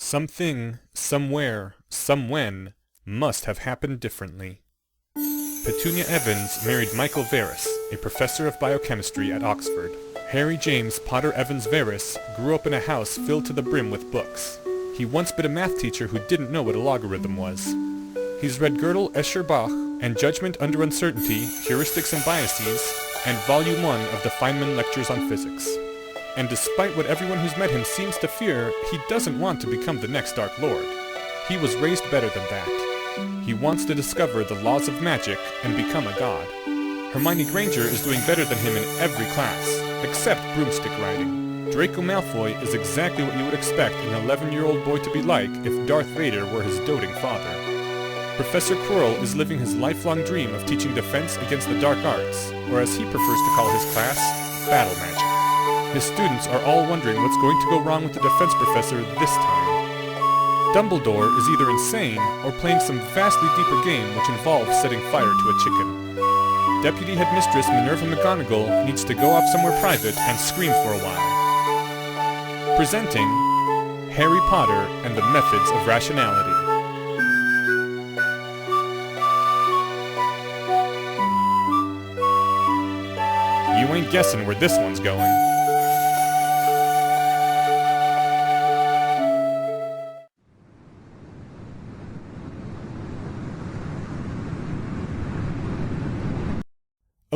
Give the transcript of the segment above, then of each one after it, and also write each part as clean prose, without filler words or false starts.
Something, somewhere, somewhen must have happened differently. Petunia Evans married Michael Verris, a professor of biochemistry at Oxford. Harry James Potter Evans Verris grew up in a house filled to the brim with books. He once been a math teacher who didn't know what a logarithm was. He's read Gödel, Escher, Bach, and Judgment Under Uncertainty, Heuristics and Biases, and Volume 1 of the Feynman Lectures on Physics. And despite what everyone who's met him seems to fear, he doesn't want to become the next Dark Lord. He was raised better than that. He wants to discover the laws of magic and become a god. Hermione Granger is doing better than him in every class, except broomstick riding. Draco Malfoy is exactly what you would expect an 11-year-old boy to be like if Darth Vader were his doting father. Professor Quirrell is living his lifelong dream of teaching defense against the dark arts, or as he prefers to call his class, battle magic. His students are all wondering what's going to go wrong with the defense professor this time. Dumbledore is either insane or playing some vastly deeper game which involves setting fire to a chicken. Deputy Headmistress Minerva McGonagall needs to go off somewhere private and scream for a while. Presenting Harry Potter and the Methods of Rationality. You ain't guessing where this one's going.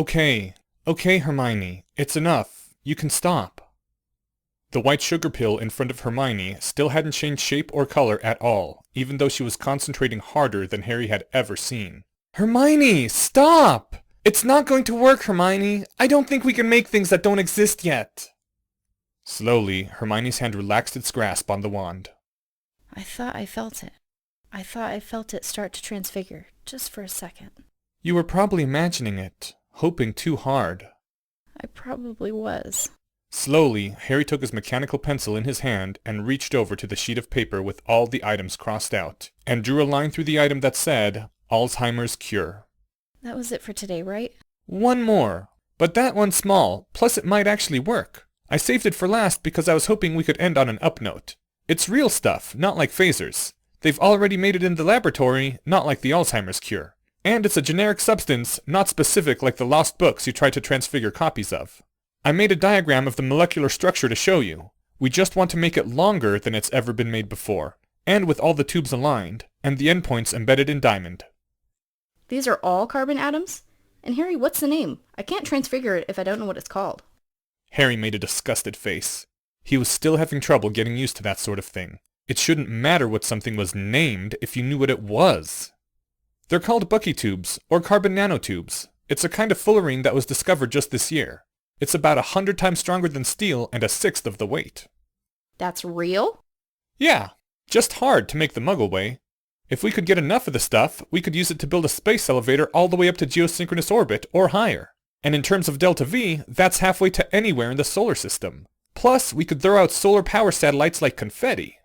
Okay, Hermione, it's enough. You can stop. The white sugar pill in front of Hermione still hadn't changed shape or color at all, even though she was concentrating harder than Harry had ever seen. Hermione, stop! It's not going to work, Hermione. I don't think we can make things that don't exist yet. Slowly, Hermione's hand relaxed its grasp on the wand. I thought I felt it. I thought I felt it start to transfigure, just for a second. You were probably imagining it. Hoping too hard. I probably was. Slowly, Harry took his mechanical pencil in his hand and reached over to the sheet of paper with all the items crossed out, and drew a line through the item that said, Alzheimer's cure. That was it for today, right? One more. But that one's small, plus it might actually work. I saved it for last because I was hoping we could end on an up note. It's real stuff, not like phasers. They've already made it in the laboratory, not like the Alzheimer's cure. And it's a generic substance, not specific like the lost books you tried to transfigure copies of. I made a diagram of the molecular structure to show you. We just want to make it longer than it's ever been made before, and with all the tubes aligned, and the endpoints embedded in diamond. These are all carbon atoms? And Harry, what's the name? I can't transfigure it if I don't know what it's called. Harry made a disgusted face. He was still having trouble getting used to that sort of thing. It shouldn't matter what something was named if you knew what it was. They're called Bucky tubes, or carbon nanotubes. It's a kind of fullerene that was discovered just this year. It's about 100 times stronger than steel and a sixth of the weight. That's real? Yeah, just hard to make the Muggle way. If we could get enough of the stuff, we could use it to build a space elevator all the way up to geosynchronous orbit or higher. And in terms of delta V, that's halfway to anywhere in the solar system. Plus, we could throw out solar power satellites like confetti.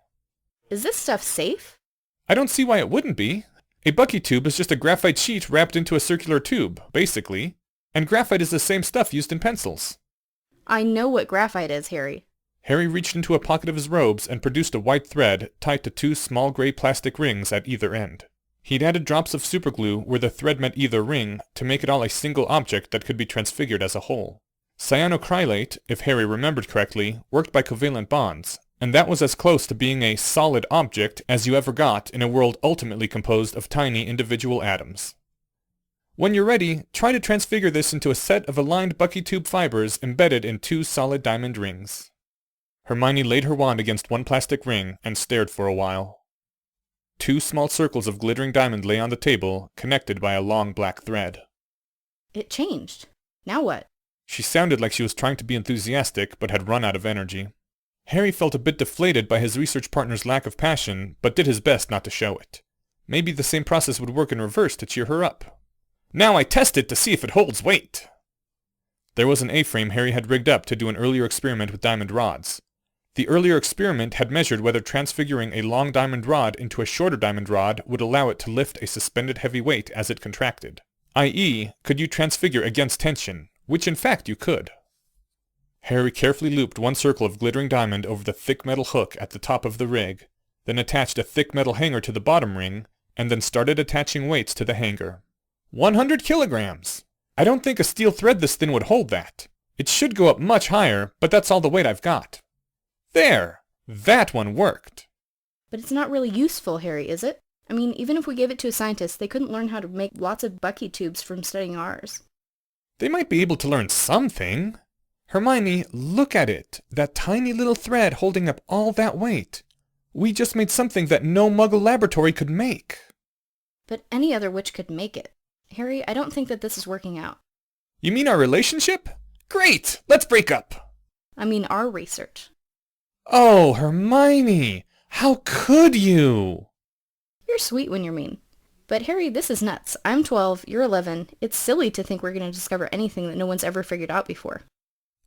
Is this stuff safe? I don't see why it wouldn't be. A Bucky tube is just a graphite sheet wrapped into a circular tube, basically. And graphite is the same stuff used in pencils. I know what graphite is, Harry. Harry reached into a pocket of his robes and produced a white thread tied to two small gray plastic rings at either end. He'd added drops of superglue where the thread met either ring to make it all a single object that could be transfigured as a whole. Cyanocrylate, if Harry remembered correctly, worked by covalent bonds, and that was as close to being a solid object as you ever got in a world ultimately composed of tiny individual atoms. When you're ready, try to transfigure this into a set of aligned Bucky tube fibers embedded in two solid diamond rings. Hermione laid her wand against one plastic ring and stared for a while. Two small circles of glittering diamond lay on the table, connected by a long black thread. It changed. Now what? She sounded like she was trying to be enthusiastic, but had run out of energy. Harry felt a bit deflated by his research partner's lack of passion, but did his best not to show it. Maybe the same process would work in reverse to cheer her up. Now I test it to see if it holds weight! There was an A-frame Harry had rigged up to do an earlier experiment with diamond rods. The earlier experiment had measured whether transfiguring a long diamond rod into a shorter diamond rod would allow it to lift a suspended heavy weight as it contracted. I.e., could you transfigure against tension, which in fact you could. Harry carefully looped one circle of glittering diamond over the thick metal hook at the top of the rig, then attached a thick metal hanger to the bottom ring, and then started attaching weights to the hanger. 100 kilograms! I don't think a steel thread this thin would hold that. It should go up much higher, but that's all the weight I've got. There! That one worked. But it's not really useful, Harry, is it? I mean, even if we gave it to a scientist, they couldn't learn how to make lots of Bucky tubes from studying ours. They might be able to learn something. Hermione, look at it. That tiny little thread holding up all that weight. We just made something that no Muggle laboratory could make. But any other witch could make it. Harry, I don't think that this is working out. You mean our relationship? Great! Let's break up! I mean our research. Oh, Hermione! How could you? You're sweet when you're mean. But Harry, this is nuts. I'm 12, you're 11. It's silly to think we're going to discover anything that no one's ever figured out before.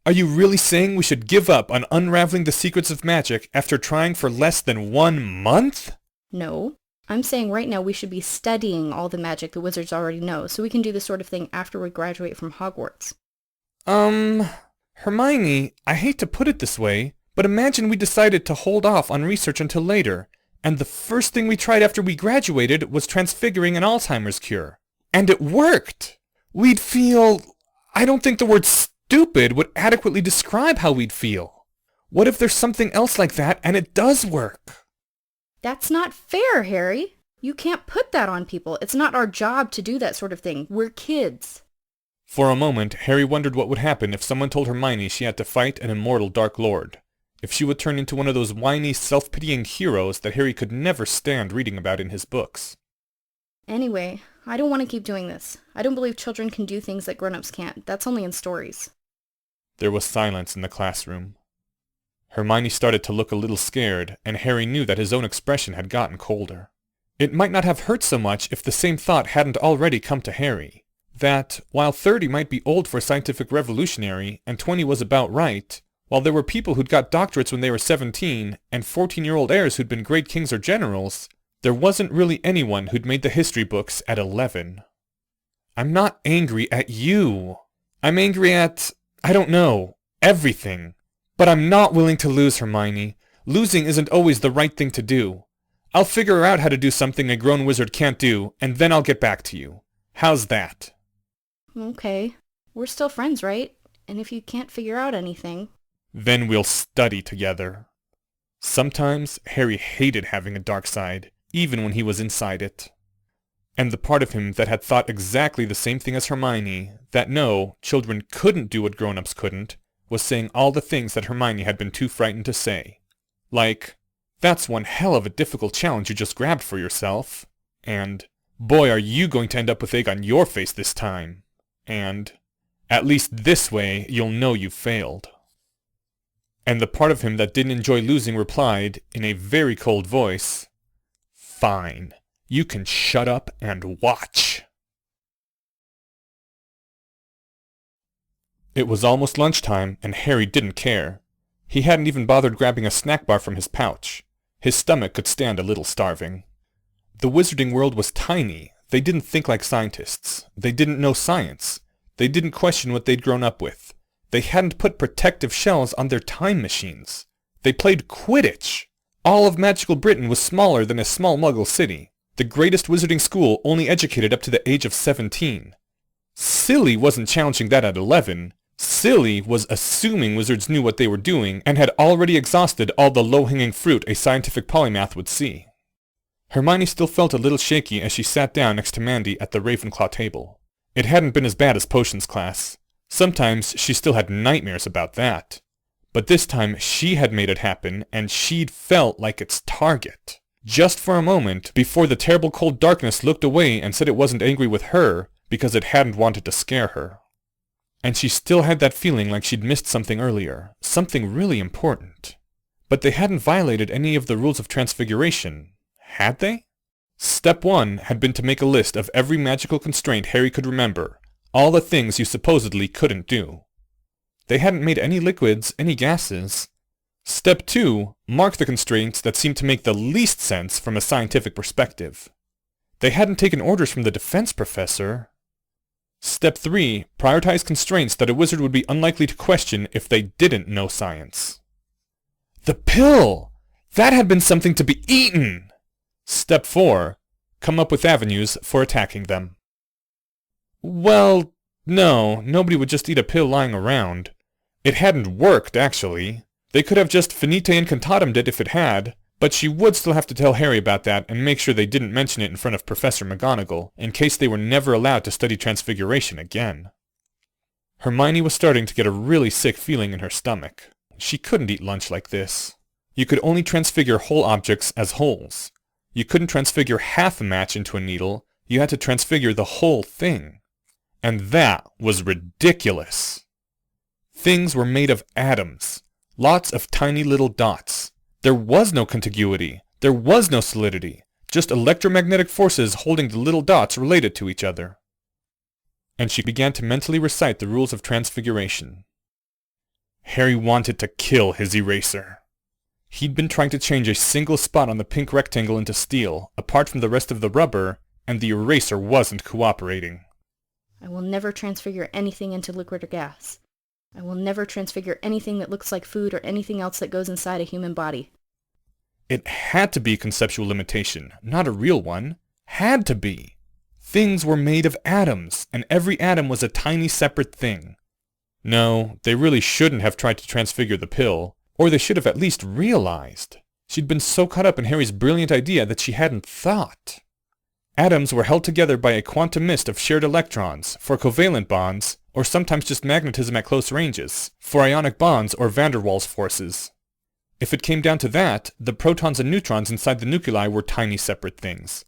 Are you really saying we should give up on unraveling the secrets of magic after trying for less than 1 month? No. I'm saying right now we should be studying all the magic the wizards already know, so we can do this sort of thing after we graduate from Hogwarts. Hermione, I hate to put it this way, but imagine we decided to hold off on research until later, and the first thing we tried after we graduated was transfiguring an Alzheimer's cure. And it worked! We'd feel... I don't think the word stupid would adequately describe how we'd feel. What if there's something else like that and it does work? That's not fair, Harry. You can't put that on people. It's not our job to do that sort of thing. We're kids. For a moment, Harry wondered what would happen if someone told Hermione she had to fight an immortal Dark Lord. If she would turn into one of those whiny, self-pitying heroes that Harry could never stand reading about in his books. Anyway, I don't want to keep doing this. I don't believe children can do things that grown-ups can't. That's only in stories. There was silence in the classroom. Hermione started to look a little scared, and Harry knew that his own expression had gotten colder. It might not have hurt so much if the same thought hadn't already come to Harry. That, while 30 might be old for a scientific revolutionary, and 20 was about right, while there were people who'd got doctorates when they were 17, and 14-year-old heirs who'd been great kings or generals, there wasn't really anyone who'd made the history books at 11. I'm not angry at you. I'm angry at, I don't know, everything. But I'm not willing to lose, Hermione. Losing isn't always the right thing to do. I'll figure out how to do something a grown wizard can't do, and then I'll get back to you. How's that? Okay. We're still friends, right? And if you can't figure out anything... Then we'll study together. Sometimes Harry hated having a dark side, even when he was inside it. And the part of him that had thought exactly the same thing as Hermione, that no, children couldn't do what grown-ups couldn't, was saying all the things that Hermione had been too frightened to say. Like, that's one hell of a difficult challenge you just grabbed for yourself. And, boy, are you going to end up with egg on your face this time. And, at least this way you'll know you failed. And the part of him that didn't enjoy losing replied, in a very cold voice, Fine, you can shut up and watch. It was almost lunchtime, and Harry didn't care. He hadn't even bothered grabbing a snack bar from his pouch. His stomach could stand a little starving. The wizarding world was tiny. They didn't think like scientists. They didn't know science. They didn't question what they'd grown up with. They hadn't put protective shells on their time machines. They played Quidditch. All of magical Britain was smaller than a small Muggle city. The greatest wizarding school only educated up to the age of 17. Silly wasn't challenging that at 11. Silly was assuming wizards knew what they were doing and had already exhausted all the low-hanging fruit a scientific polymath would see. Hermione still felt a little shaky as she sat down next to Mandy at the Ravenclaw table. It hadn't been as bad as potions class. Sometimes she still had nightmares about that. But this time she had made it happen, and she'd felt like its target. Just for a moment, before the terrible cold darkness looked away and said it wasn't angry with her, because it hadn't wanted to scare her. And she still had that feeling like she'd missed something earlier, something really important. But they hadn't violated any of the rules of transfiguration, had they? Step 1 had been to make a list of every magical constraint Harry could remember, all the things you supposedly couldn't do. They hadn't made any liquids, any gases. Step 2, mark the constraints that seemed to make the least sense from a scientific perspective. They hadn't taken orders from the defense professor. Step 3, prioritize constraints that a wizard would be unlikely to question if they didn't know science. The pill! That had been something to be eaten! Step 4. Come up with avenues for attacking them. Well, no, nobody would just eat a pill lying around. It hadn't worked, actually. They could have just finite incantatem'd it if it had, but she would still have to tell Harry about that and make sure they didn't mention it in front of Professor McGonagall, in case they were never allowed to study Transfiguration again. Hermione was starting to get a really sick feeling in her stomach. She couldn't eat lunch like this. You could only transfigure whole objects as wholes. You couldn't transfigure half a match into a needle, you had to transfigure the whole thing. And that was ridiculous. Things were made of atoms, lots of tiny little dots. There was no contiguity, there was no solidity, just electromagnetic forces holding the little dots related to each other. And she began to mentally recite the rules of transfiguration. Harry wanted to kill his eraser. He'd been trying to change a single spot on the pink rectangle into steel, apart from the rest of the rubber, and the eraser wasn't cooperating. I will never transfigure anything into liquid or gas. I will never transfigure anything that looks like food or anything else that goes inside a human body. It had to be a conceptual limitation, not a real one. Had to be. Things were made of atoms, and every atom was a tiny separate thing. No, they really shouldn't have tried to transfigure the pill, or they should have at least realized. She'd been so caught up in Harry's brilliant idea that she hadn't thought. Atoms were held together by a quantum mist of shared electrons, for covalent bonds, or sometimes just magnetism at close ranges, for ionic bonds or van der Waals forces. If it came down to that, the protons and neutrons inside the nuclei were tiny separate things.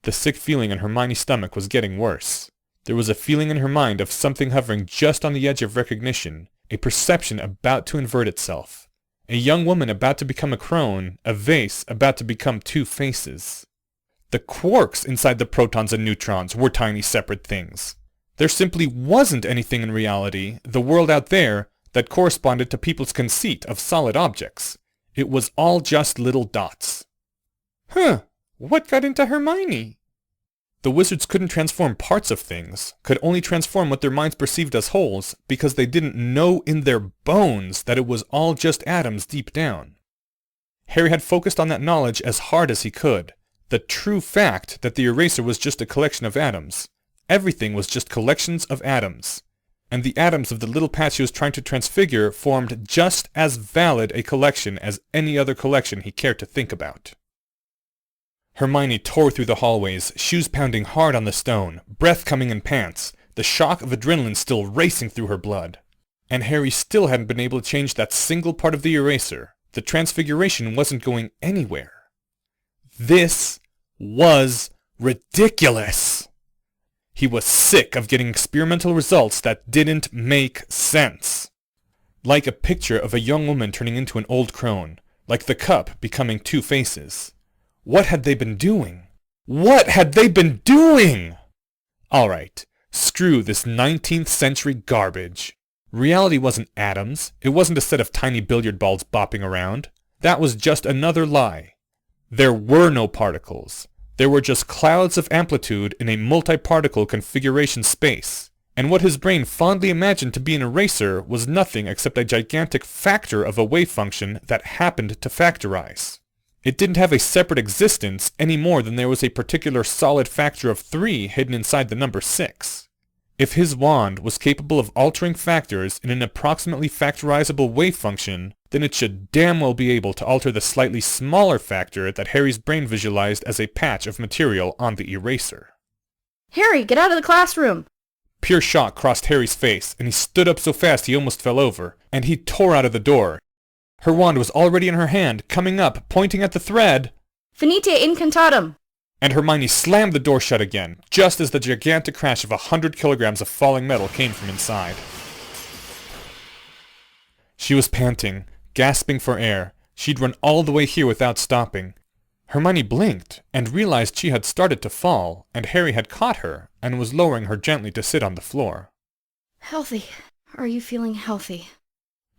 The sick feeling in Hermione's stomach was getting worse. There was a feeling in her mind of something hovering just on the edge of recognition, a perception about to invert itself. A young woman about to become a crone, a vase about to become two faces. The quarks inside the protons and neutrons were tiny separate things. There simply wasn't anything in reality, the world out there, that corresponded to people's conceit of solid objects. It was all just little dots. What got into Hermione? The wizards couldn't transform parts of things, could only transform what their minds perceived as wholes, because they didn't know in their bones that it was all just atoms deep down. Harry had focused on that knowledge as hard as he could. The true fact that the eraser was just a collection of atoms. Everything was just collections of atoms. And the atoms of the little patch he was trying to transfigure formed just as valid a collection as any other collection he cared to think about. Hermione tore through the hallways, shoes pounding hard on the stone, breath coming in pants, the shock of adrenaline still racing through her blood. And Harry still hadn't been able to change that single part of the eraser. The transfiguration wasn't going anywhere. This was ridiculous. He was sick of getting experimental results that didn't make sense. Like a picture of a young woman turning into an old crone, like the cup becoming two faces. What had they been doing? What had they been doing? Alright, screw this 19th century garbage. Reality wasn't atoms, it wasn't a set of tiny billiard balls bopping around. That was just another lie. There were no particles. There were just clouds of amplitude in a multi-particle configuration space. And what his brain fondly imagined to be an eraser was nothing except a gigantic factor of a wave function that happened to factorize. It didn't have a separate existence any more than there was a particular solid factor of 3 hidden inside the number 6. If his wand was capable of altering factors in an approximately factorizable wave function, then it should damn well be able to alter the slightly smaller factor that Harry's brain visualized as a patch of material on the eraser. Harry, get out of the classroom! Pure shock crossed Harry's face, and he stood up so fast he almost fell over, and he tore out of the door. Her wand was already in her hand, coming up, pointing at the thread. Finite incantatem! And Hermione slammed the door shut again, just as the gigantic crash of 100 kilograms of falling metal came from inside. She was panting, gasping for air. She'd run all the way here without stopping. Hermione blinked, and realized she had started to fall, and Harry had caught her, and was lowering her gently to sit on the floor. Healthy. Are you feeling healthy?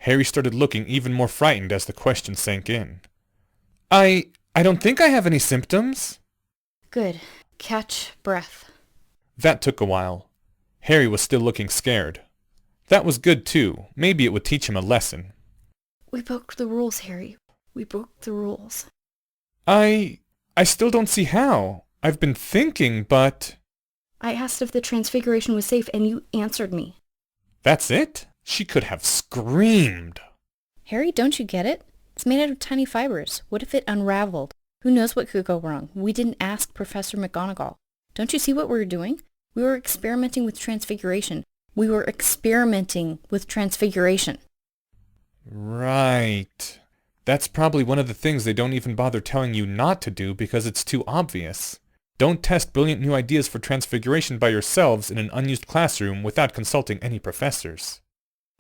Harry started looking even more frightened as the question sank in. I don't think I have any symptoms. Good. Catch breath. That took a while. Harry was still looking scared. That was good too. Maybe it would teach him a lesson. We broke the rules, Harry. We broke the rules. I still don't see how. I've been thinking, but... I asked if the transfiguration was safe, and you answered me. That's it? She could have screamed. Harry, don't you get it? It's made out of tiny fibers. What if it unraveled? Who knows what could go wrong? We didn't ask Professor McGonagall. Don't you see what we were doing? We were experimenting with transfiguration. Right. That's probably one of the things they don't even bother telling you not to do because it's too obvious. Don't test brilliant new ideas for transfiguration by yourselves in an unused classroom without consulting any professors.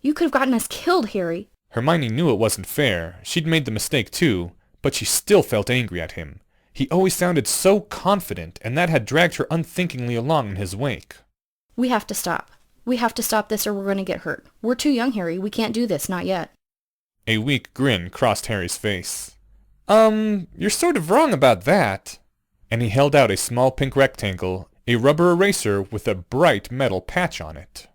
You could have gotten us killed, Harry. Hermione knew it wasn't fair. She'd made the mistake too, but she still felt angry at him. He always sounded so confident, and that had dragged her unthinkingly along in his wake. We have to stop. We have to stop this or we're going to get hurt. We're too young, Harry. We can't do this, not yet. A weak grin crossed Harry's face. You're sort of wrong about that. And he held out a small pink rectangle, a rubber eraser with a bright metal patch on it.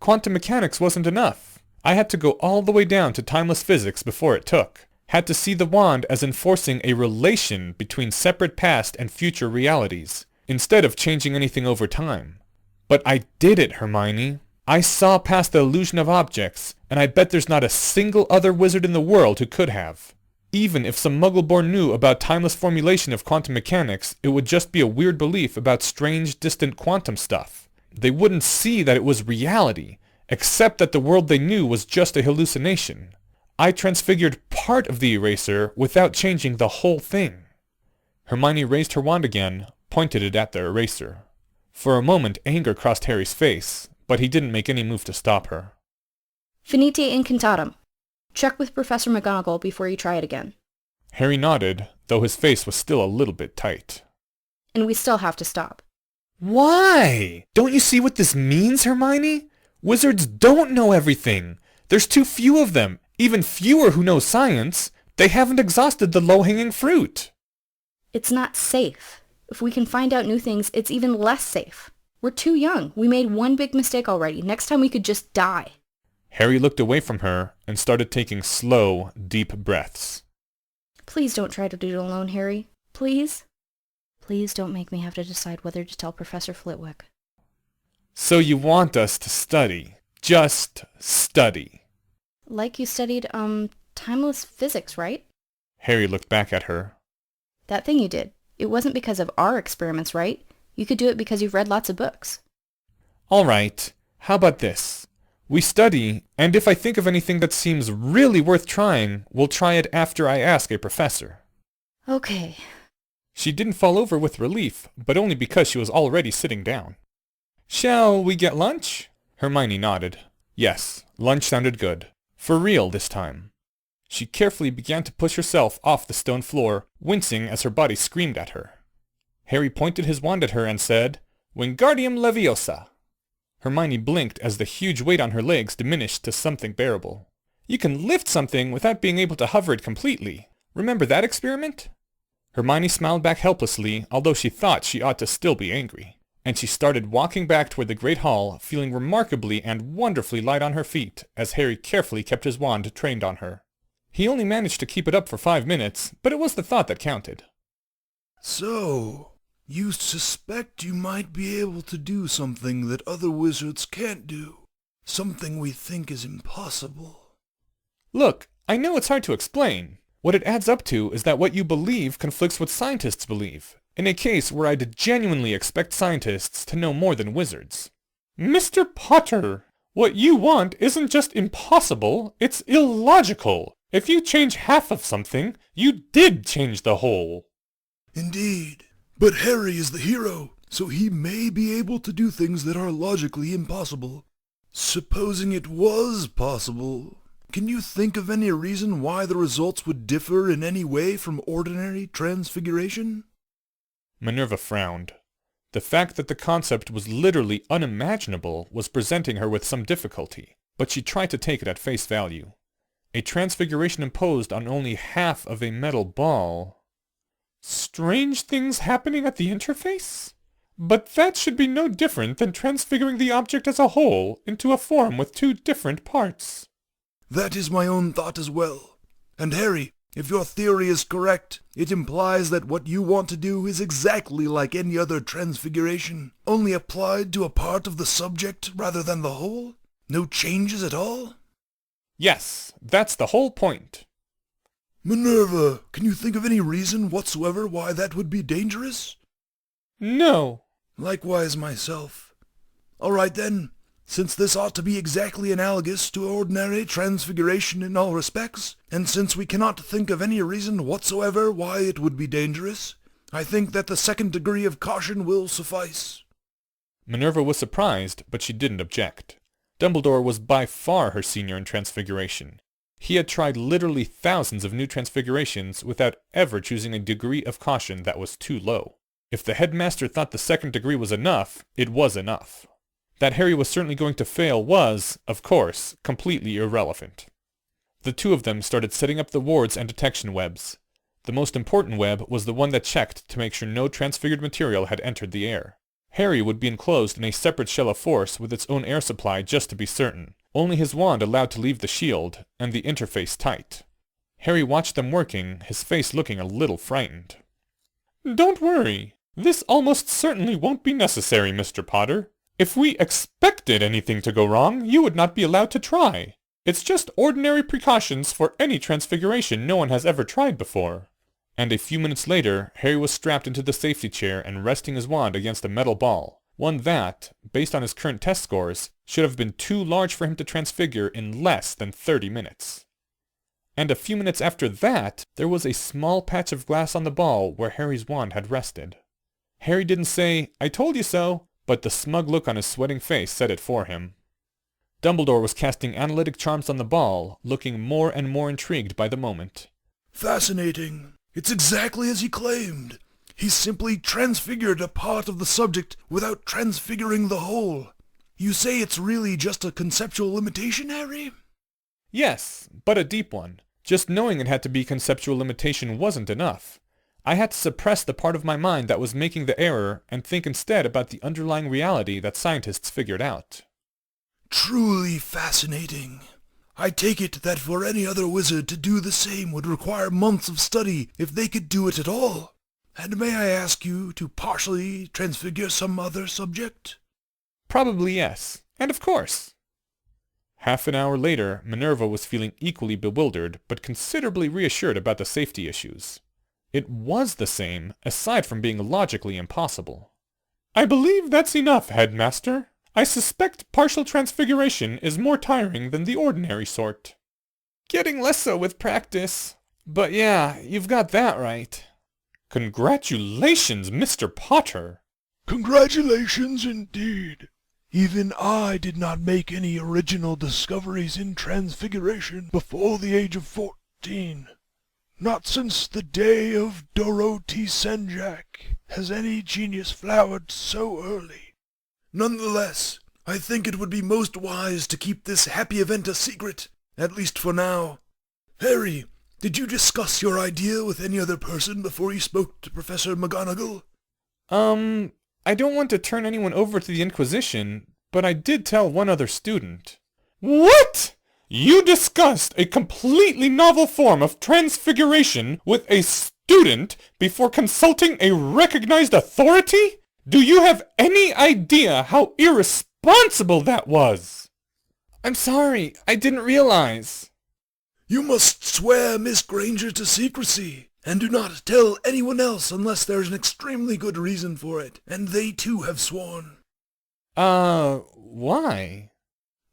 Quantum mechanics wasn't enough. I had to go all the way down to timeless physics before it took. Had to see the wand as enforcing a relation between separate past and future realities, instead of changing anything over time. But I did it, Hermione. I saw past the illusion of objects, and I bet there's not a single other wizard in the world who could have. Even if some Muggle-born knew about timeless formulation of quantum mechanics, it would just be a weird belief about strange, distant quantum stuff. They wouldn't see that it was reality, except that the world they knew was just a hallucination. I transfigured part of the eraser without changing the whole thing. Hermione raised her wand again, pointed it at the eraser. For a moment anger crossed Harry's face, but he didn't make any move to stop her. Finite incantatem. Check with Professor McGonagall before you try it again. Harry nodded, though his face was still a little bit tight. And we still have to stop. Why? Don't you see what this means, Hermione? Wizards don't know everything. There's too few of them, even fewer who know science. They haven't exhausted the low-hanging fruit. It's not safe. If we can find out new things, it's even less safe. We're too young. We made one big mistake already. Next time we could just die. Harry looked away from her and started taking slow, deep breaths. Please don't try to do it alone, Harry. Please? Please don't make me have to decide whether to tell Professor Flitwick. So you want us to study. Just study. Like you studied, timeless physics, right? Harry looked back at her. That thing you did. It wasn't because of our experiments, right? You could do it because you've read lots of books. All right. How about this? We study, and if I think of anything that seems really worth trying, we'll try it after I ask a professor. Okay. She didn't fall over with relief, but only because she was already sitting down. Shall we get lunch? Hermione nodded. Yes, lunch sounded good. For real this time. She carefully began to push herself off the stone floor, wincing as her body screamed at her. Harry pointed his wand at her and said, Wingardium Leviosa. Hermione blinked as the huge weight on her legs diminished to something bearable. You can lift something without being able to hover it completely. Remember that experiment? Hermione smiled back helplessly, although she thought she ought to still be angry. And she started walking back toward the Great Hall, feeling remarkably and wonderfully light on her feet, as Harry carefully kept his wand trained on her. He only managed to keep it up for 5 minutes, but it was the thought that counted. So, you suspect you might be able to do something that other wizards can't do. Something we think is impossible. Look, I know it's hard to explain. What it adds up to is that what you believe conflicts with scientists believe, in a case where I'd genuinely expect scientists to know more than wizards. Mr. Potter, what you want isn't just impossible, it's illogical. If you change half of something, you did change the whole. Indeed. But Harry is the hero, so he may be able to do things that are logically impossible. Supposing it was possible, can you think of any reason why the results would differ in any way from ordinary transfiguration? Minerva frowned. The fact that the concept was literally unimaginable was presenting her with some difficulty, but she tried to take it at face value. A transfiguration imposed on only half of a metal ball. Strange things happening at the interface? But that should be no different than transfiguring the object as a whole into a form with 2 different parts. That is my own thought as well. And Harry, If your theory is correct, it implies that what you want to do is exactly like any other transfiguration, only applied to a part of the subject rather than the whole? No changes at all? Yes, that's the whole point. Minerva, can you think of any reason whatsoever why that would be dangerous? No. Likewise myself. All right then, since this ought to be exactly analogous to ordinary transfiguration in all respects, and since we cannot think of any reason whatsoever why it would be dangerous, I think that the second degree of caution will suffice. Minerva was surprised, but she didn't object. Dumbledore was by far her senior in transfiguration. He had tried literally thousands of new transfigurations without ever choosing a degree of caution that was too low. If the headmaster thought the second degree was enough, it was enough. That Harry was certainly going to fail was, of course, completely irrelevant. The two of them started setting up the wards and detection webs. The most important web was the one that checked to make sure no transfigured material had entered the air. Harry would be enclosed in a separate shell of force with its own air supply just to be certain. Only his wand allowed to leave the shield, and the interface tight. Harry watched them working, his face looking a little frightened. "Don't worry. This almost certainly won't be necessary, Mr. Potter. If we expected anything to go wrong, you would not be allowed to try. It's just ordinary precautions for any transfiguration no one has ever tried before." And a few minutes later, Harry was strapped into the safety chair and resting his wand against a metal ball, one that, based on his current test scores, should have been too large for him to transfigure in less than 30 minutes. And a few minutes after that, there was a small patch of glass on the ball where Harry's wand had rested. Harry didn't say, "I told you so," but the smug look on his sweating face said it for him. Dumbledore was casting analytic charms on the ball, looking more and more intrigued by the moment. Fascinating. It's exactly as he claimed. He simply transfigured a part of the subject without transfiguring the whole. You say it's really just a conceptual limitation, Harry? Yes, but a deep one. Just knowing it had to be conceptual limitation wasn't enough. I had to suppress the part of my mind that was making the error and think instead about the underlying reality that scientists figured out. Truly fascinating. I take it that for any other wizard to do the same would require months of study if they could do it at all. And may I ask you to partially transfigure some other subject? Probably yes, and of course. Half an hour later, Minerva was feeling equally bewildered, but considerably reassured about the safety issues. It was the same, aside from being logically impossible. "I believe that's enough, Headmaster. I suspect partial transfiguration is more tiring than the ordinary sort." "Getting less so with practice. But yeah, you've got that right." "Congratulations, Mr. Potter." Congratulations indeed. Even I did not make any original discoveries in transfiguration before the age of 14. Not since the day of Dorothy Senjak has any genius flowered so early. Nonetheless, I think it would be most wise to keep this happy event a secret, at least for now. Harry, did you discuss your idea with any other person before you spoke to Professor McGonagall? I don't want to turn anyone over to the Inquisition, but I did tell one other student. "What? You discussed a completely novel form of transfiguration with a student before consulting a recognized authority? Do you have any idea how irresponsible that was?" "I'm sorry, I didn't realize." You must swear Miss Granger to secrecy, and do not tell anyone else unless there's an extremely good reason for it, and they too have sworn. Why?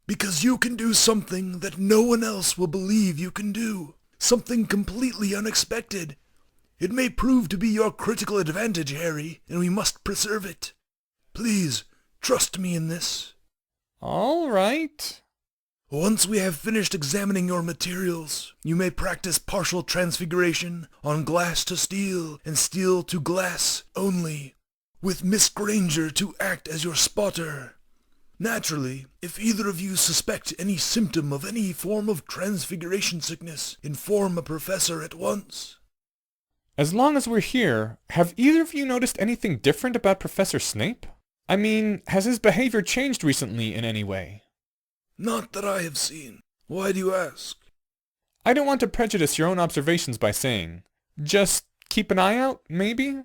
Because you can do something that no one else will believe you can do. Something completely unexpected. It may prove to be your critical advantage, Harry, and we must preserve it. Please, trust me in this. All right. Once we have finished examining your materials, you may practice partial transfiguration on glass to steel and steel to glass only, with Miss Granger to act as your spotter. Naturally, if either of you suspect any symptom of any form of transfiguration sickness, inform a professor at once. As long as we're here, have either of you noticed anything different about Professor Snape? I mean, has his behavior changed recently in any way? Not that I have seen. Why do you ask? I don't want to prejudice your own observations by saying, just keep an eye out, maybe?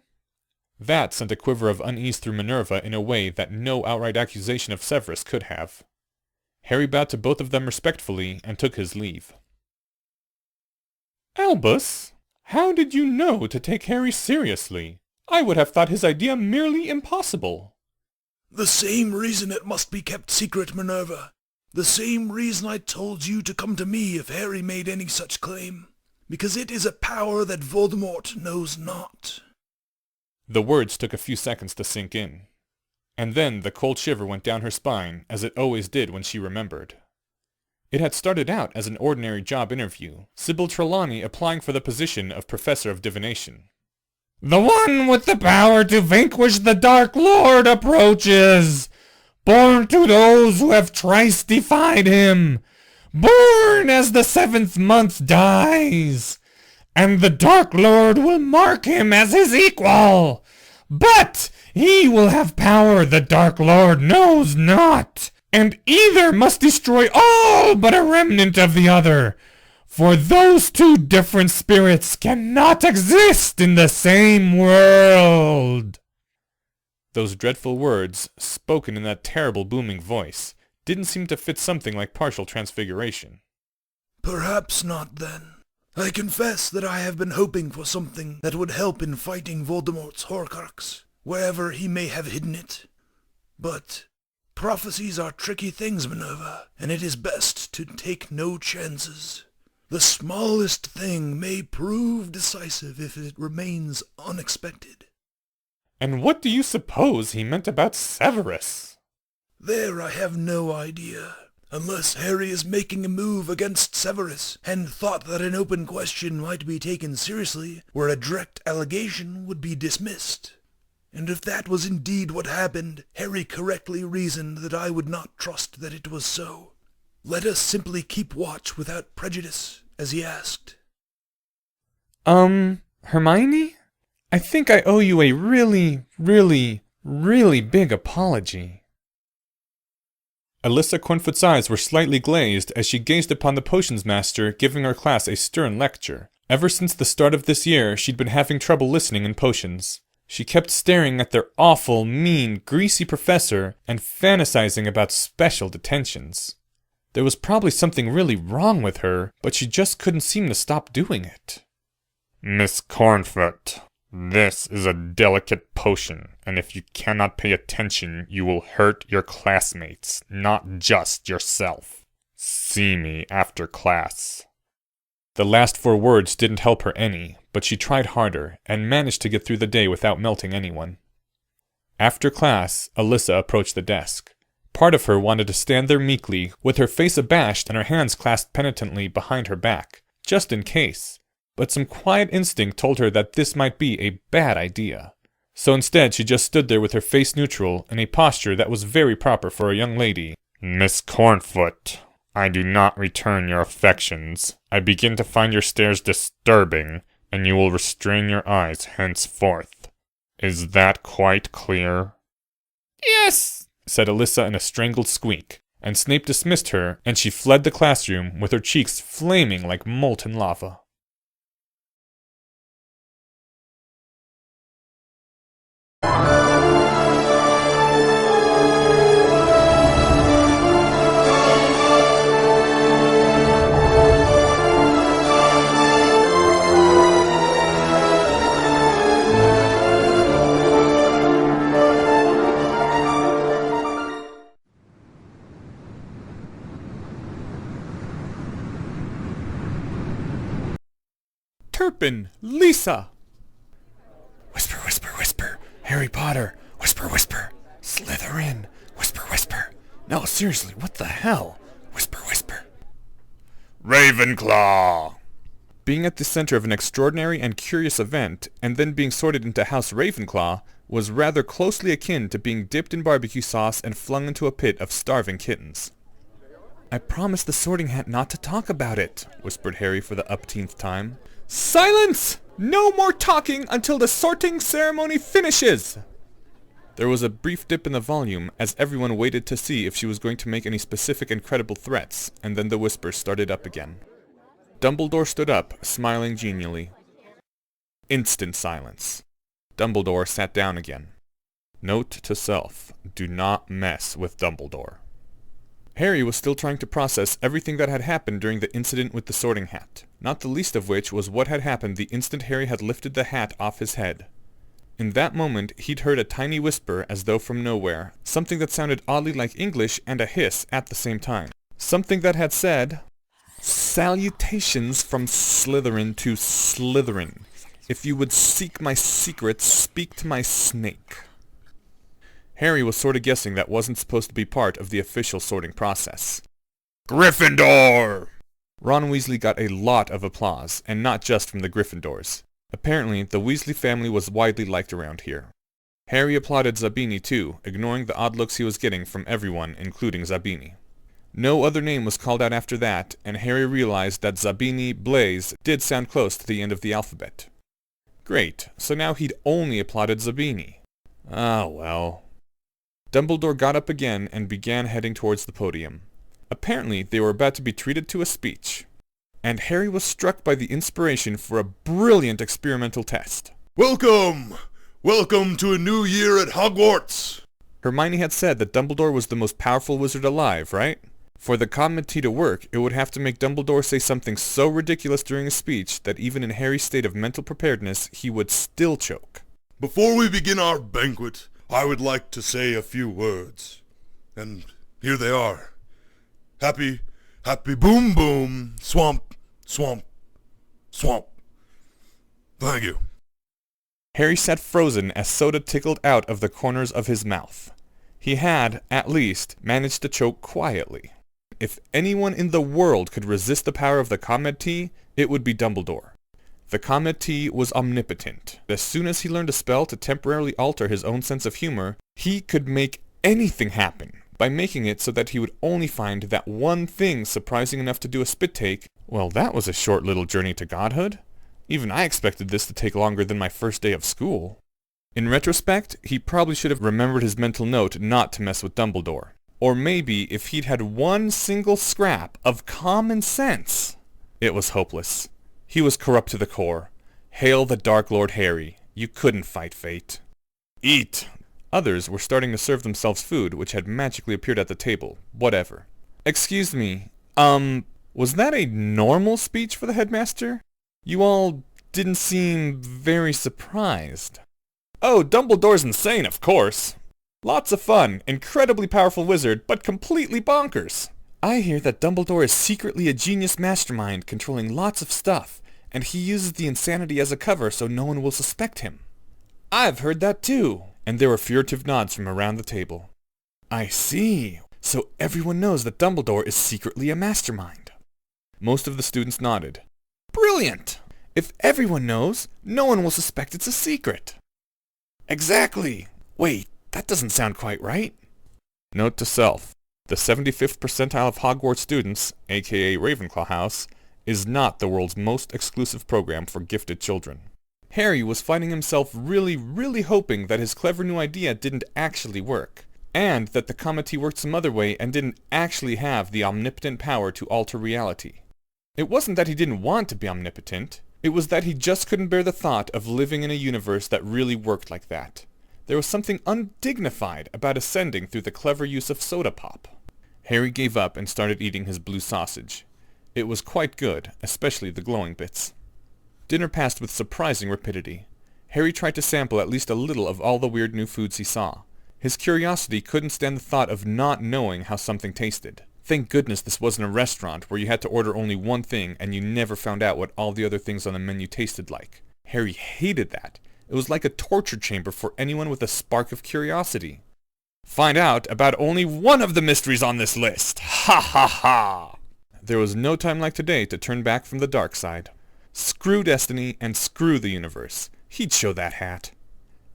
That sent a quiver of unease through Minerva in a way that no outright accusation of Severus could have. Harry bowed to both of them respectfully and took his leave. Albus, how did you know to take Harry seriously? I would have thought his idea merely impossible. The same reason it must be kept secret, Minerva. The same reason I told you to come to me if Harry made any such claim. Because it is a power that Voldemort knows not. The words took a few seconds to sink in. And then the cold shiver went down her spine, as it always did when she remembered. It had started out as an ordinary job interview, Sybil Trelawney applying for the position of Professor of Divination. The one with the power to vanquish the Dark Lord approaches! Born to those who have thrice defied him! Born as the 7th month dies! And the Dark Lord will mark him as his equal! But he will have power the Dark Lord knows not! And either must destroy all but a remnant of the other, for those two different spirits cannot exist in the same world. Those dreadful words, spoken in that terrible booming voice, didn't seem to fit something like partial transfiguration. Perhaps not, then. I confess that I have been hoping for something that would help in fighting Voldemort's Horcrux, wherever he may have hidden it. But prophecies are tricky things, Minerva, and it is best to take no chances. The smallest thing may prove decisive if it remains unexpected. And what do you suppose he meant about Severus? There I have no idea. Unless Harry is making a move against Severus, and thought that an open question might be taken seriously, where a direct allegation would be dismissed. And if that was indeed what happened, Harry correctly reasoned that I would not trust that it was so. Let us simply keep watch without prejudice, as he asked. Hermione? I think I owe you a really big apology. Alyssa Cornfoot's eyes were slightly glazed as she gazed upon the potions master giving her class a stern lecture. Ever since the start of this year, she'd been having trouble listening in potions. She kept staring at their awful, mean, greasy professor and fantasizing about special detentions. There was probably something really wrong with her, but she just couldn't seem to stop doing it. Miss Cornfoot, this is a delicate potion, and if you cannot pay attention, you will hurt your classmates, not just yourself. See me after class. The last 4 words didn't help her any, but she tried harder, and managed to get through the day without melting anyone. After class, Alyssa approached the desk. Part of her wanted to stand there meekly, with her face abashed and her hands clasped penitently behind her back, just in case. But some quiet instinct told her that this might be a bad idea. So instead she just stood there with her face neutral, in a posture that was very proper for a young lady. Miss Cornfoot, I do not return your affections. I begin to find your stares disturbing, and you will restrain your eyes henceforth. Is that quite clear? Yes, said Alyssa in a strangled squeak, and Snape dismissed her, and she fled the classroom with her cheeks flaming like molten lava. Turpin! Lisa! Whisper, whisper, whisper. Harry Potter. Whisper, whisper. Slytherin. Whisper, whisper. No, seriously, what the hell? Whisper, whisper. Ravenclaw! Being at the center of an extraordinary and curious event, and then being sorted into House Ravenclaw, was rather closely akin to being dipped in barbecue sauce and flung into a pit of starving kittens. I promised the Sorting Hat not to talk about it, whispered Harry for the upteenth time. Silence! No more talking until the sorting ceremony finishes! There was a brief dip in the volume as everyone waited to see if she was going to make any specific and credible threats, and then the whispers started up again. Dumbledore stood up, smiling genially. Instant silence. Dumbledore sat down again. Note to self, do not mess with Dumbledore. Harry was still trying to process everything that had happened during the incident with the Sorting Hat, not the least of which was what had happened the instant Harry had lifted the hat off his head. In that moment, he'd heard a tiny whisper as though from nowhere, something that sounded oddly like English and a hiss at the same time. Something that had said, "Salutations from Slytherin to Slytherin. If you would seek my secrets, speak to my snake." Harry was sort of guessing that wasn't supposed to be part of the official sorting process. "Gryffindor!" Ron Weasley got a lot of applause, and not just from the Gryffindors. Apparently, the Weasley family was widely liked around here. Harry applauded Zabini too, ignoring the odd looks he was getting from everyone, including Zabini. No other name was called out after that, and Harry realized that Zabini Blaze did sound close to the end of the alphabet. Great, so now he'd only applauded Zabini. Ah, well. Dumbledore got up again and began heading towards the podium. Apparently, they were about to be treated to a speech. And Harry was struck by the inspiration for a brilliant experimental test. Welcome! Welcome to a new year at Hogwarts! Hermione had said that Dumbledore was the most powerful wizard alive, right? For the comedy to work, it would have to make Dumbledore say something so ridiculous during a speech that even in Harry's state of mental preparedness, he would still choke. Before we begin our banquet, I would like to say a few words. And here they are. Happy boom boom, swamp, swamp, swamp. Thank you. Harry sat frozen as soda trickled out of the corners of his mouth. He had, at least, managed to choke quietly. If anyone in the world could resist the power of the Comet Tea, it would be Dumbledore. The Comet Tea was omnipotent. As soon as he learned a spell to temporarily alter his own sense of humor, he could make anything happen. By making it so that he would only find that one thing surprising enough to do a spit take, well, that was a short little journey to godhood. Even I expected this to take longer than my first day of school. In retrospect, he probably should have remembered his mental note not to mess with Dumbledore. Or maybe if he'd had one single scrap of common sense. It was hopeless. He was corrupt to the core. Hail the Dark Lord Harry. You couldn't fight fate. Eat! Others were starting to serve themselves food which had magically appeared at the table. Whatever. Excuse me, was that a normal speech for the headmaster? You all didn't seem very surprised. Oh, Dumbledore's insane, of course. Lots of fun, incredibly powerful wizard, but completely bonkers. I hear that Dumbledore is secretly a genius mastermind controlling lots of stuff, and he uses the insanity as a cover so no one will suspect him. I've heard that too. And there were furtive nods from around the table. I see. So everyone knows that Dumbledore is secretly a mastermind. Most of the students nodded. Brilliant! If everyone knows, no one will suspect it's a secret. Exactly. Wait, that doesn't sound quite right. Note to self. The 75th percentile of Hogwarts students, aka Ravenclaw House, is not the world's most exclusive program for gifted children. Harry was finding himself really hoping that his clever new idea didn't actually work, and that the Comet Tea worked some other way and didn't actually have the omnipotent power to alter reality. It wasn't that he didn't want to be omnipotent, it was that he just couldn't bear the thought of living in a universe that really worked like that. There was something undignified about ascending through the clever use of soda pop. Harry gave up and started eating his blue sausage. It was quite good, especially the glowing bits. Dinner passed with surprising rapidity. Harry tried to sample at least a little of all the weird new foods he saw. His curiosity couldn't stand the thought of not knowing how something tasted. Thank goodness this wasn't a restaurant where you had to order only one thing and you never found out what all the other things on the menu tasted like. Harry hated that. It was like a torture chamber for anyone with a spark of curiosity. Find out about only one of the mysteries on this list! Ha ha ha! There was no time like today to turn back from the dark side. Screw destiny and screw the universe. He'd show that hat.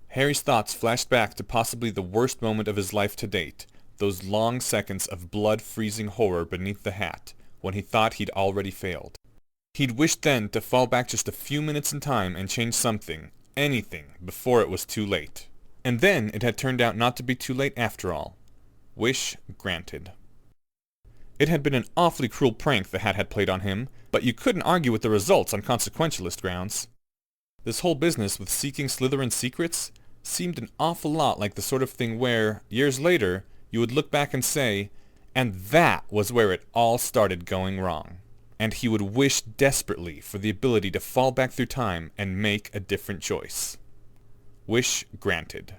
Harry's thoughts flashed back to possibly the worst moment of his life to date, those long seconds of blood-freezing horror beneath the hat, when he thought he'd already failed. He'd wished then to fall back just a few minutes in time and change something, anything, before it was too late. And then it had turned out not to be too late after all. Wish granted. It had been an awfully cruel prank the hat had played on him, but you couldn't argue with the results on consequentialist grounds. This whole business with seeking Slytherin's secrets seemed an awful lot like the sort of thing where, years later, you would look back and say, and that was where it all started going wrong. And he would wish desperately for the ability to fall back through time and make a different choice. Wish granted.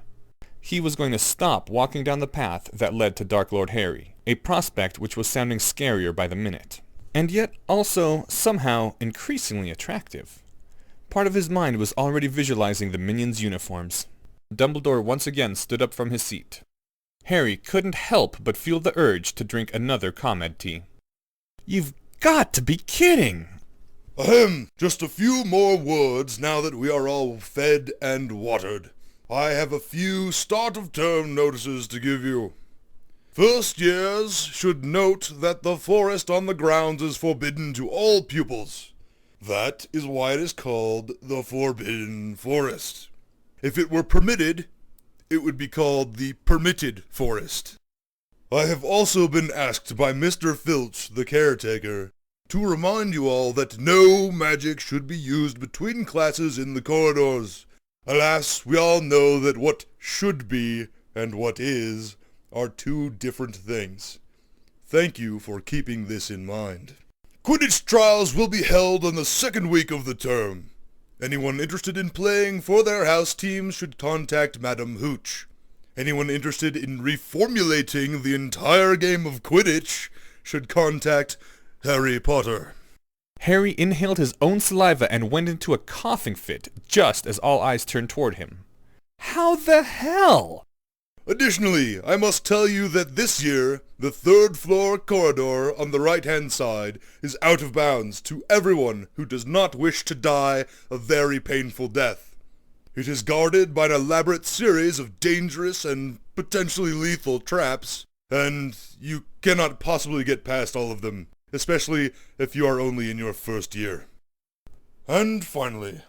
He was going to stop walking down the path that led to Dark Lord Harry, a prospect which was sounding scarier by the minute, and yet also somehow increasingly attractive. Part of his mind was already visualizing the minions' uniforms. Dumbledore once again stood up from his seat. Harry couldn't help but feel the urge to drink another ComEd tea. "You've got to be kidding!" Ahem, just a few more words now that we are all fed and watered. I have a few start-of-term notices to give you. First years should note that the forest on the grounds is forbidden to all pupils. That is why it is called the Forbidden Forest. If it were permitted, it would be called the Permitted Forest. I have also been asked by Mr. Filch, the caretaker, to remind you all that no magic should be used between classes in the corridors. Alas, we all know that what should be and what is are two different things. Thank you for keeping this in mind. Quidditch trials will be held on the second week of the term. Anyone interested in playing for their house teams should contact Madam Hooch. Anyone interested in reformulating the entire game of Quidditch should contact hrreypoter. Harry inhaled his own saliva and went into a coughing fit just as all eyes turned toward him. How the hell? Additionally, I must tell you that this year, the third-floor corridor on the right-hand side is out of bounds to everyone who does not wish to die a very painful death. It is guarded by an elaborate series of dangerous and potentially lethal traps, and you cannot possibly get past all of them, especially if you are only in your first year. And finally,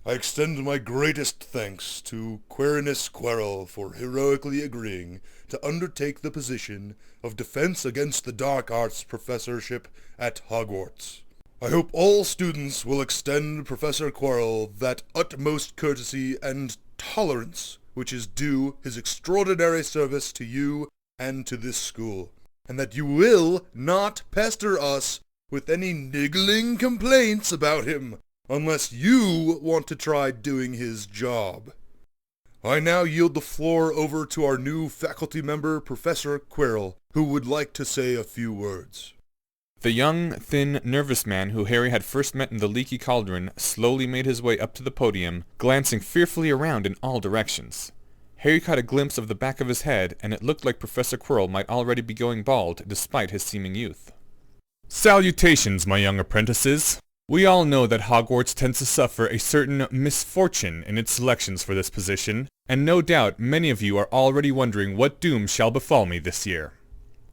I extend my greatest thanks to Quirinus Quirrell for heroically agreeing to undertake the position of Defense Against the Dark Arts professorship at Hogwarts. I hope all students will extend Professor Quirrell that utmost courtesy and tolerance which is due his extraordinary service to you and to this school, and that you will not pester us with any niggling complaints about him, unless you want to try doing his job. I now yield the floor over to our new faculty member, Professor Quirrell, who would like to say a few words. The young, thin, nervous man who Harry had first met in the leaky cauldron slowly made his way up to the podium, glancing fearfully around in all directions. Harry caught a glimpse of the back of his head, and it looked like Professor Quirrell might already be going bald, despite his seeming youth. "Salutations, my young apprentices. We all know that Hogwarts tends to suffer a certain misfortune in its selections for this position, and no doubt many of you are already wondering what doom shall befall me this year.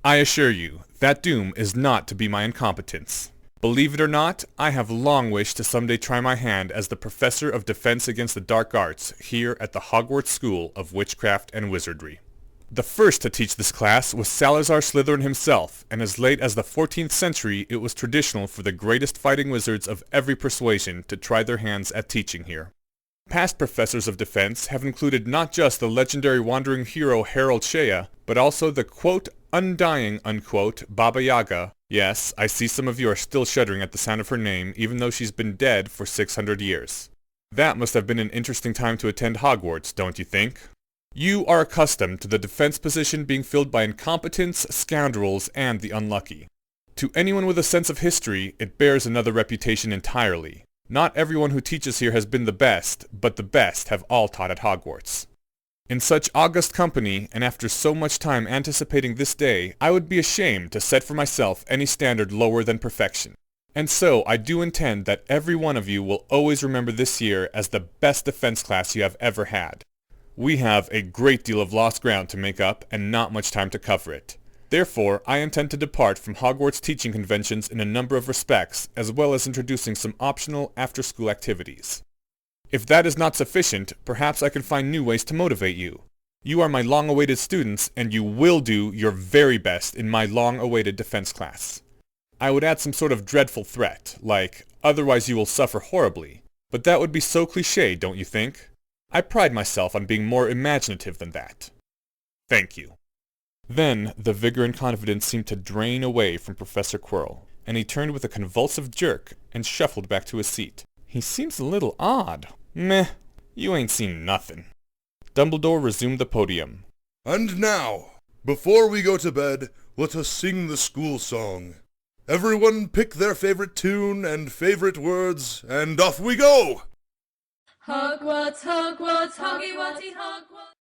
I assure you, that doom is not to be my incompetence. Believe it or not, I have long wished to someday try my hand as the Professor of Defense Against the Dark Arts here at the Hogwarts School of Witchcraft and Wizardry. The first to teach this class was Salazar Slytherin himself, and as late as the 14th century it was traditional for the greatest fighting wizards of every persuasion to try their hands at teaching here. Past professors of defense have included not just the legendary wandering hero Harold Shea, but also the quote, undying, unquote, Baba Yaga. Yes, I see some of you are still shuddering at the sound of her name, even though she's been dead for 600 years. That must have been an interesting time to attend Hogwarts, don't you think? You are accustomed to the defense position being filled by incompetents, scoundrels, and the unlucky. To anyone with a sense of history, it bears another reputation entirely. Not everyone who teaches here has been the best, but the best have all taught at Hogwarts. In such august company, and after so much time anticipating this day, I would be ashamed to set for myself any standard lower than perfection. And so I do intend that every one of you will always remember this year as the best defense class you have ever had. We have a great deal of lost ground to make up, and not much time to cover it. Therefore, I intend to depart from Hogwarts teaching conventions in a number of respects, as well as introducing some optional after-school activities. If that is not sufficient, perhaps I can find new ways to motivate you. You are my long-awaited students, and you will do your very best in my long-awaited defense class. I would add some sort of dreadful threat, like, otherwise you will suffer horribly. But that would be so cliché, don't you think? I pride myself on being more imaginative than that. Thank you. Then, the vigor and confidence seemed to drain away from Professor Quirrell, and he turned with a convulsive jerk and shuffled back to his seat. He seems a little odd. Meh, you ain't seen nothing. Dumbledore resumed the podium. And now, before we go to bed, let us sing the school song. Everyone pick their favorite tune and favorite words, and off we go! Hogwarts, Hogwarts, Hoggy Woggy Hogwarts.